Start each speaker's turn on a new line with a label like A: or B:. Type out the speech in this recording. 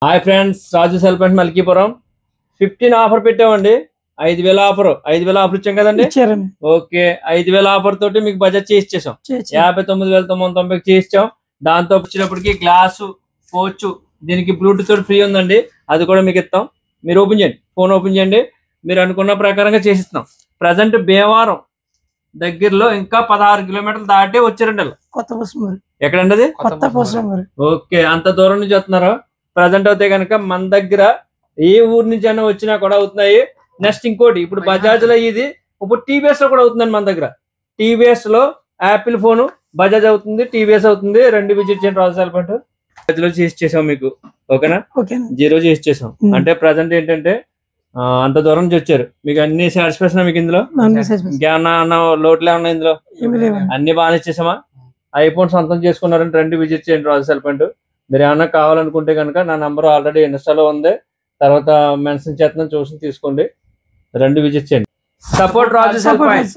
A: Hi friends, రాజు cell point Malkipuram 15 offer పెట్టామండి. 5,000 offer 5,000 offer ఇచ్చాం కదండి. ఓకే, 5,000 ఆఫర్ తోటి మీకు బడ్జెట్ చేయించేసాం. 59,990 చేయించాం. దాంతో వచ్చినప్పటికి గ్లాసు పోవచ్చు, దీనికి బ్లూటూత్ ఫ్రీ ఉందండి, అది కూడా మీకు ఇస్తాం. మీరు ఓపెన్ చేయండి, ఫోన్ ఓపెన్ చేయండి, మీరు అనుకున్న ప్రకారంగా చేసిస్తాం. ప్రజెంట్ భీమవరం దగ్గరలో ఇంకా 16 కిలోమీటర్లు దాటి వచ్చారండి. ఎక్కడండి అది? ఓకే, అంత దూరం నుంచి వస్తున్నారు. ప్రజెంట్ అయితే కనుక మన దగ్గర ఏ ఊరు నుంచి అయినా వచ్చినా కూడా అవుతున్నాయి. నెక్స్ట్ ఇంకోటి, ఇప్పుడు బజాజ్ లో ఇది ఇప్పుడు టీవీఎస్ లో కూడా అవుతుందండి. మన దగ్గర టీవీఎస్ లో యాపిల్ ఫోన్, బజాజ్ అవుతుంది, టీవీఎస్ అవుతుంది. రెండు విజిట్ చేయండి. రాజు సెల్ పాయింట్ లో చేసి చేసాం మీకు. ఓకేనా? 0 చేసి చేసాం. అంటే ప్రజెంట్ ఏంటంటే అంత దూరం నుంచి వచ్చారు, మీకు అన్ని సాటిస్ఫాక్షన్ మీకు ఇందులో ఇంకేమన్నా లోట్లు ఏమన్నా ఇందులో అన్ని బాగానే ఇచ్చేసామా? ఐఫోన్ సొంతం చేసుకున్నారని రెండు విజిట్ చేయండి. రాజు సెల్ పాయింట్. మీరు ఏమన్నా కావాలనుకుంటే కనుక నా నంబర్ ఆల్రెడీ ఇన్స్టాలో ఉంది, తర్వాత మెన్షన్ చేస్తున్నాను, చూసి తీసుకోండి. రెండు విజిట్ చేయండి. సపోర్ట్ రాజు సెల్ పాయింట్.